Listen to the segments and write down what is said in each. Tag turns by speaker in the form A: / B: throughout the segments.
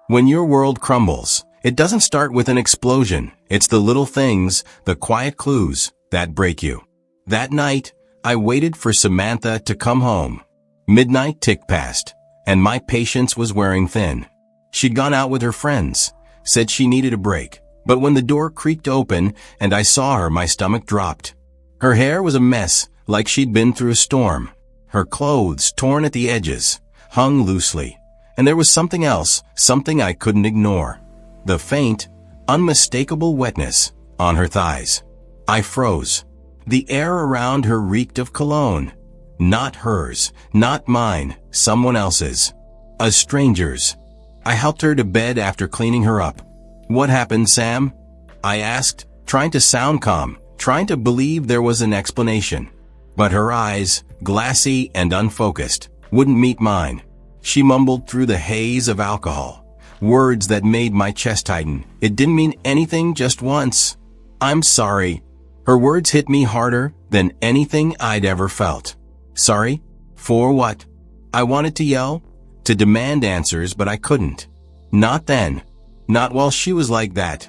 A: When your world crumbles, it doesn't start with an explosion. It's the little things, the quiet clues, that break you. That night, I waited for Samantha to come home. Midnight ticked past, and my patience was wearing thin. She'd gone out with her friends, said she needed a break, but when the door creaked open and I saw her, my stomach dropped. Her hair was a mess, like she'd been through a storm. Her clothes, torn at the edges, hung loosely, and there was something else, something I couldn't ignore. The faint, unmistakable wetness on her thighs. I froze. The air around her reeked of cologne. Not hers, not mine, someone else's. A stranger's. I helped her to bed after cleaning her up. "What happened, Sam?" I asked, trying to sound calm, trying to believe there was an explanation. But her eyes, glassy and unfocused, wouldn't meet mine. She mumbled through the haze of alcohol, words that made my chest tighten. It didn't mean anything, just once. "I'm sorry." Her words hit me harder than anything I'd ever felt. Sorry? For what? I wanted to yell, to demand answers, but I couldn't. Not then. Not while she was like that.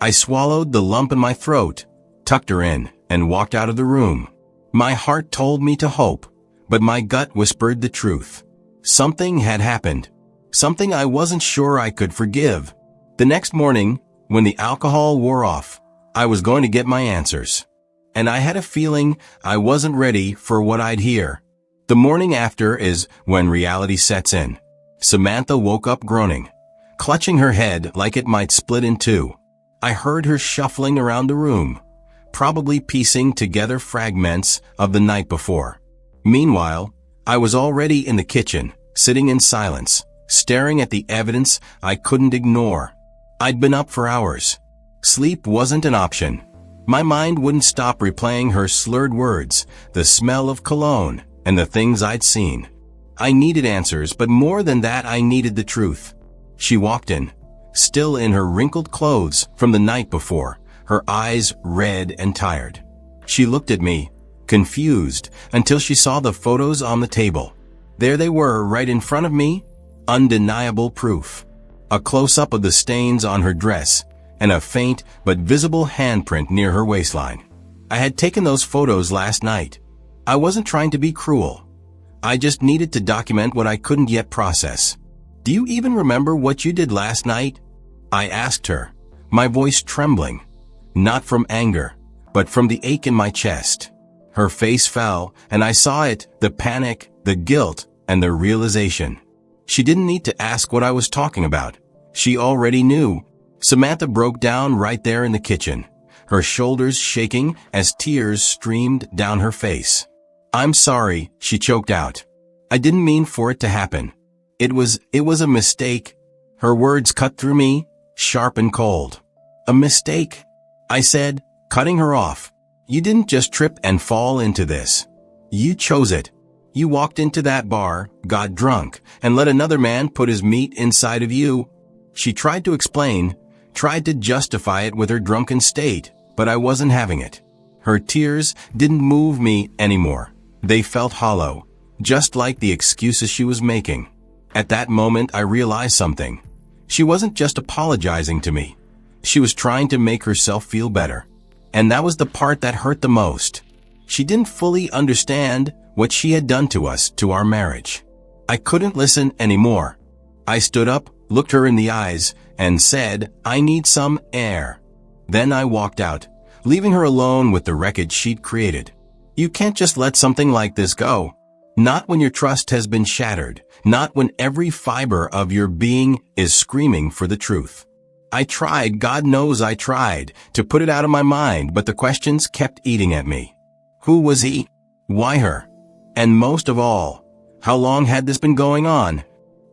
A: I swallowed the lump in my throat, tucked her in, and walked out of the room. My heart told me to hope, but my gut whispered the truth. Something had happened. Something I wasn't sure I could forgive. The next morning, when the alcohol wore off, I was going to get my answers. And I had a feeling I wasn't ready for what I'd hear. The morning after is when reality sets in. Samantha woke up groaning, clutching her head like it might split in two. I heard her shuffling around the room, probably piecing together fragments of the night before. Meanwhile, I was already in the kitchen, sitting in silence, staring at the evidence I couldn't ignore. I'd been up for hours. Sleep wasn't an option. My mind wouldn't stop replaying her slurred words, the smell of cologne, and the things I'd seen. I needed answers, but more than that, I needed the truth. She walked in, still in her wrinkled clothes from the night before, her eyes red and tired. She looked at me, confused, until she saw the photos on the table. There they were, right in front of me, undeniable proof. A close-up of the stains on her dress, and a faint but visible handprint near her waistline. I had taken those photos last night. I wasn't trying to be cruel. I just needed to document what I couldn't yet process. "Do you even remember what you did last night?" I asked her, my voice trembling, not from anger, but from the ache in my chest. Her face fell, and I saw it, the panic, the guilt, and the realization. She didn't need to ask what I was talking about. She already knew. Samantha broke down right there in the kitchen, her shoulders shaking as tears streamed down her face. "I'm sorry," she choked out. "I didn't mean for it to happen. It was a mistake." Her words cut through me, sharp and cold. "A mistake?" I said, cutting her off. "You didn't just trip and fall into this. You chose it. You walked into that bar, got drunk, and let another man put his meat inside of you." She tried to explain, tried to justify it with her drunken state, but I wasn't having it. Her tears didn't move me anymore. They felt hollow, just like the excuses she was making. At that moment, I realized something. She wasn't just apologizing to me. She was trying to make herself feel better. And that was the part that hurt the most. She didn't fully understand what she had done to us, to our marriage. I couldn't listen anymore. I stood up, looked her in the eyes, and said, "I need some air." Then I walked out, leaving her alone with the wreckage she'd created. You can't just let something like this go. Not when your trust has been shattered. Not when every fiber of your being is screaming for the truth. I tried, God knows I tried, to put it out of my mind, but the questions kept eating at me. Who was he? Why her? And most of all, how long had this been going on?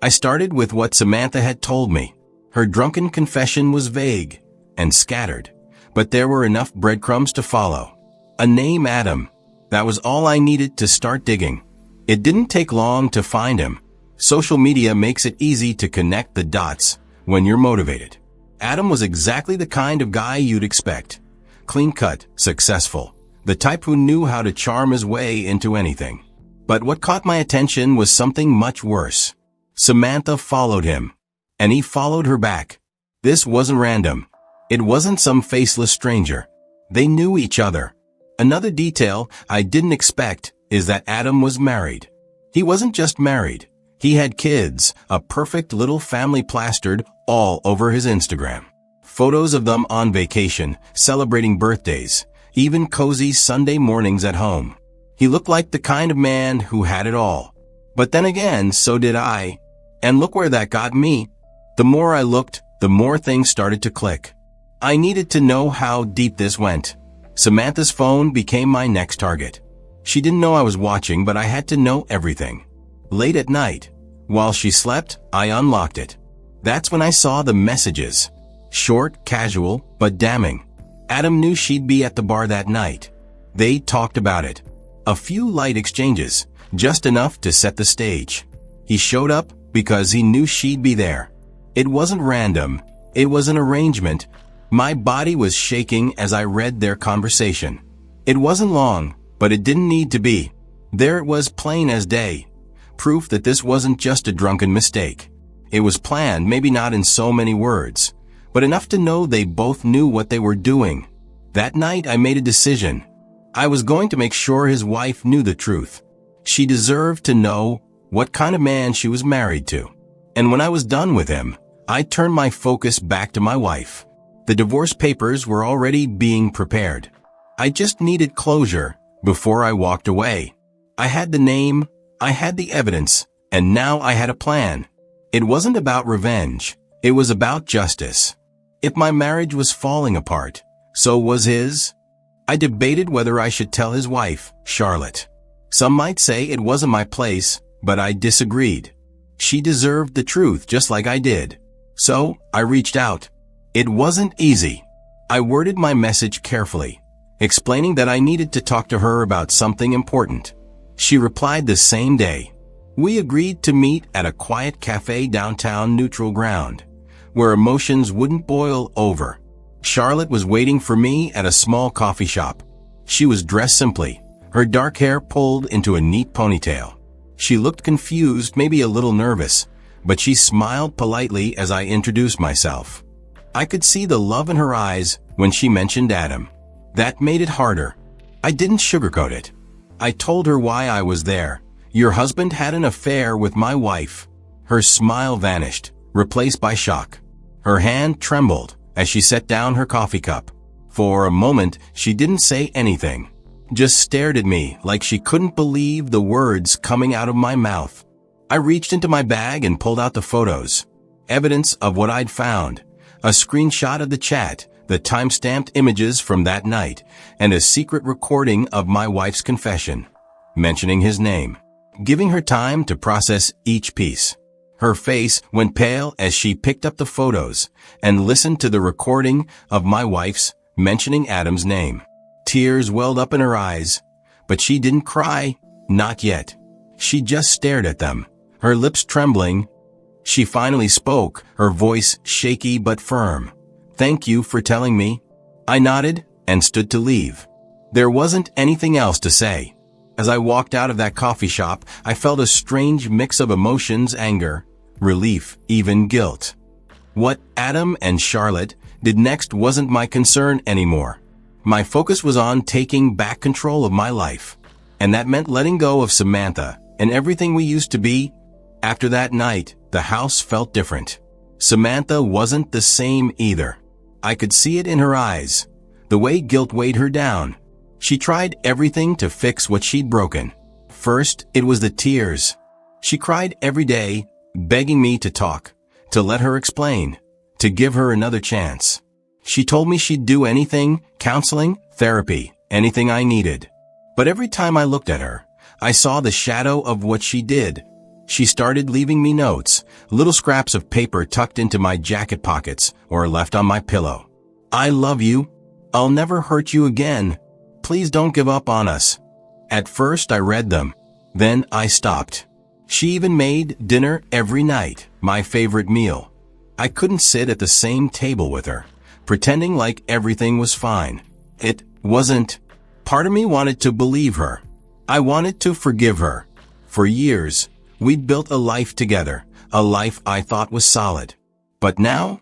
A: I started with what Samantha had told me. Her drunken confession was vague and scattered, but there were enough breadcrumbs to follow. A name, Adam. That was all I needed to start digging. It didn't take long to find him. Social media makes it easy to connect the dots when you're motivated. Adam was exactly the kind of guy you'd expect. Clean-cut, successful, the type who knew how to charm his way into anything. But what caught my attention was something much worse. Samantha followed him. And he followed her back. This wasn't random. It wasn't some faceless stranger. They knew each other. Another detail I didn't expect is that Adam was married. He wasn't just married. He had kids, a perfect little family plastered all over his Instagram. Photos of them on vacation, celebrating birthdays, even cozy Sunday mornings at home. He looked like the kind of man who had it all. But then again, so did I. And look where that got me. The more I looked, the more things started to click. I needed to know how deep this went. Samantha's phone became my next target. She didn't know I was watching, but I had to know everything. Late at night, while she slept, I unlocked it. That's when I saw the messages. Short, casual, but damning. Adam knew she'd be at the bar that night. They talked about it. A few light exchanges, just enough to set the stage. He showed up because he knew she'd be there. It wasn't random. It was an arrangement. My body was shaking as I read their conversation. It wasn't long, but it didn't need to be. There it was, plain as day. Proof that this wasn't just a drunken mistake. It was planned, maybe not in so many words, but enough to know they both knew what they were doing. That night I made a decision. I was going to make sure his wife knew the truth. She deserved to know what kind of man she was married to. And when I was done with him, I turned my focus back to my wife. The divorce papers were already being prepared. I just needed closure before I walked away. I had the name, I had the evidence, and now I had a plan. It wasn't about revenge. It was about justice. If my marriage was falling apart, so was his. I debated whether I should tell his wife, Charlotte. Some might say it wasn't my place, but I disagreed. She deserved the truth just like I did. So, I reached out. It wasn't easy. I worded my message carefully, explaining that I needed to talk to her about something important. She replied the same day. We agreed to meet at a quiet cafe downtown Neutral Ground, where emotions wouldn't boil over. Charlotte was waiting for me at a small coffee shop. She was dressed simply, her dark hair pulled into a neat ponytail. She looked confused, maybe a little nervous, but she smiled politely as I introduced myself. I could see the love in her eyes when she mentioned Adam. That made it harder. I didn't sugarcoat it. I told her why I was there. Your husband had an affair with my wife. Her smile vanished, replaced by shock. Her hand trembled as she set down her coffee cup. For a moment, she didn't say anything, just stared at me like she couldn't believe the words coming out of my mouth. I reached into my bag and pulled out the photos. Evidence of what I'd found. A screenshot of the chat, the time-stamped images from that night, and a secret recording of my wife's confession, mentioning his name. Giving her time to process each piece. Her face went pale as she picked up the photos and listened to the recording of my wife's mentioning Adam's name. Tears welled up in her eyes, but she didn't cry, not yet. She just stared at them, her lips trembling. She finally spoke, her voice shaky but firm. Thank you for telling me. I nodded and stood to leave. There wasn't anything else to say. As I walked out of that coffee shop, I felt a strange mix of emotions, anger, relief, even guilt. What Adam and Charlotte did next wasn't my concern anymore. My focus was on taking back control of my life. And that meant letting go of Samantha and everything we used to be. After that night, the house felt different. Samantha wasn't the same either. I could see it in her eyes, the way guilt weighed her down. She tried everything to fix what she'd broken. First, it was the tears. She cried every day, begging me to talk, to let her explain, to give her another chance. She told me she'd do anything, counseling, therapy, anything I needed. But every time I looked at her, I saw the shadow of what she did. She started leaving me notes, little scraps of paper tucked into my jacket pockets or left on my pillow. I love you. I'll never hurt you again. Please don't give up on us. At first I read them. Then I stopped. She even made dinner every night, my favorite meal. I couldn't sit at the same table with her, pretending like everything was fine. It wasn't. Part of me wanted to believe her. I wanted to forgive her. For years, we'd built a life together, a life I thought was solid. But now,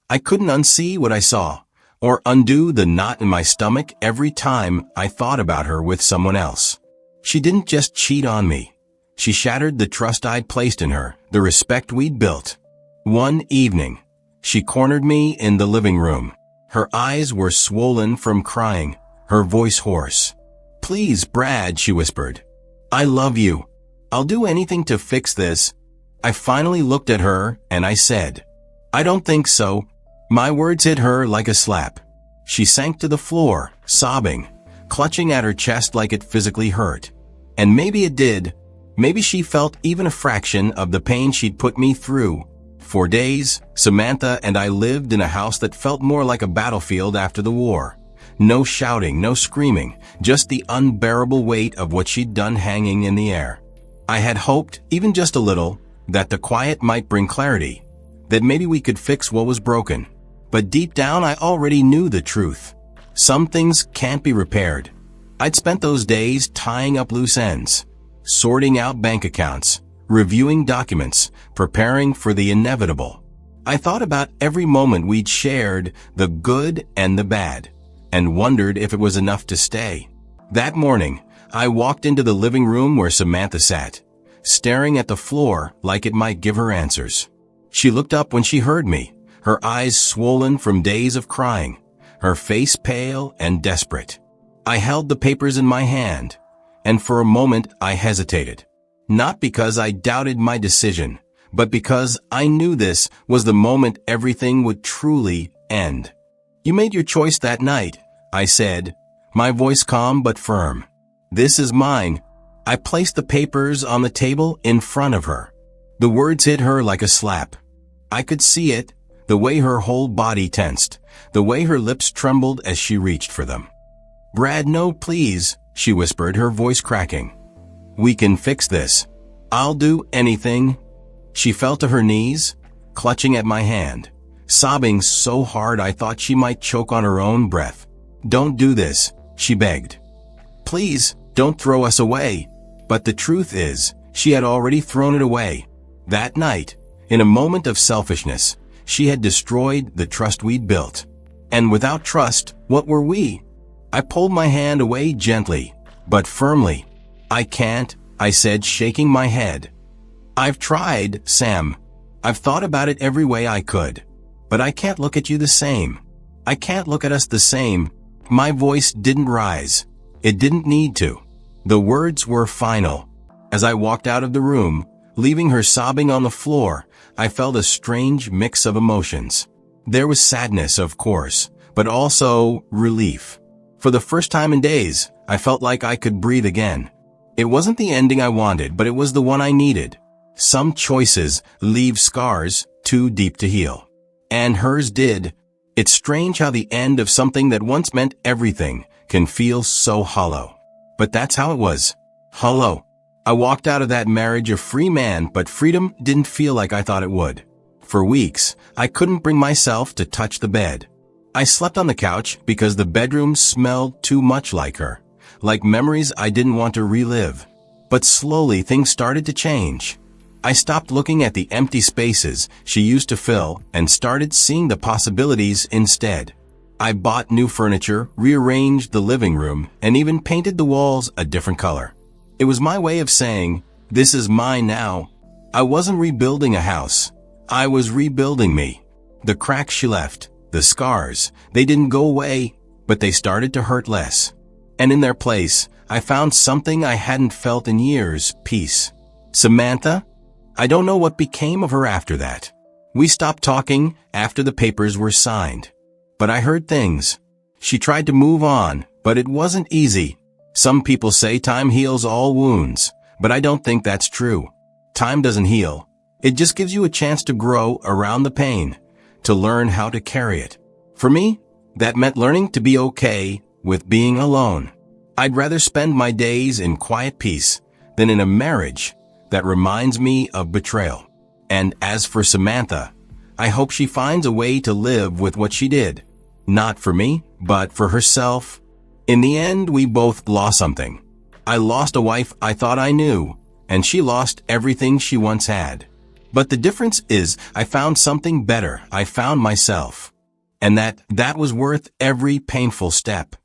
A: I couldn't unsee what I saw, or undo the knot in my stomach every time I thought about her with someone else. She didn't just cheat on me. She shattered the trust I'd placed in her, the respect we'd built. One evening, she cornered me in the living room. Her eyes were swollen from crying, her voice hoarse. "Please, Brad," she whispered. "I love you. I'll do anything to fix this." I finally looked at her and I said, "I don't think so." My words hit her like a slap. She sank to the floor, sobbing, clutching at her chest like it physically hurt. And maybe it did. Maybe she felt even a fraction of the pain she'd put me through. For days, Samantha and I lived in a house that felt more like a battlefield after the war. No shouting, no screaming, just the unbearable weight of what she'd done hanging in the air. I had hoped, even just a little, that the quiet might bring clarity, that maybe we could fix what was broken. But deep down, I already knew the truth. Some things can't be repaired. I'd spent those days tying up loose ends, sorting out bank accounts, reviewing documents, preparing for the inevitable. I thought about every moment we'd shared, the good and the bad, and wondered if it was enough to stay. That morning, I walked into the living room where Samantha sat, staring at the floor like it might give her answers. She looked up when she heard me, her eyes swollen from days of crying, her face pale and desperate. I held the papers in my hand, and for a moment I hesitated. Not because I doubted my decision, but because I knew this was the moment everything would truly end. "You made your choice that night," I said, my voice calm but firm. "This is mine." I placed the papers on the table in front of her. The words hit her like a slap. I could see it, the way her whole body tensed, the way her lips trembled as she reached for them. "Brad, no, please," she whispered, her voice cracking. "We can fix this. I'll do anything." She fell to her knees, clutching at my hand, sobbing so hard I thought she might choke on her own breath. "Don't do this," she begged. "Please, don't throw us away." But the truth is, she had already thrown it away. That night, in a moment of selfishness, she had destroyed the trust we'd built. And without trust, what were we? I pulled my hand away gently, but firmly. "I can't," I said, shaking my head. "I've tried, Sam. I've thought about it every way I could. But I can't look at you the same. I can't look at us the same." My voice didn't rise. It didn't need to. The words were final. As I walked out of the room, leaving her sobbing on the floor, I felt a strange mix of emotions. There was sadness, of course, but also relief. For the first time in days, I felt like I could breathe again. It wasn't the ending I wanted, but it was the one I needed. Some choices leave scars too deep to heal. And hers did. It's strange how the end of something that once meant everything can feel so hollow. But that's how it was. Hollow. I walked out of that marriage a free man, but freedom didn't feel like I thought it would. For weeks, I couldn't bring myself to touch the bed. I slept on the couch because the bedroom smelled too much like her, like memories I didn't want to relive. But slowly things started to change. I stopped looking at the empty spaces she used to fill and started seeing the possibilities instead. I bought new furniture, rearranged the living room, and even painted the walls a different color. It was my way of saying, "This is mine now." I wasn't rebuilding a house. I was rebuilding me. The cracks she left, the scars, they didn't go away, but they started to hurt less. And in their place, I found something I hadn't felt in years, peace. Samantha? I don't know what became of her after that. We stopped talking after the papers were signed. But I heard things. She tried to move on, but it wasn't easy. Some people say time heals all wounds, but I don't think that's true. Time doesn't heal. It just gives you a chance to grow around the pain, to learn how to carry it. For me, that meant learning to be okay with being alone. I'd rather spend my days in quiet peace than in a marriage that reminds me of betrayal. And as for Samantha, I hope she finds a way to live with what she did. Not for me, but for herself. In the end, we both lost something. I lost a wife I thought I knew, and she lost everything she once had. But the difference is I found something better. I found myself. And that was worth every painful step.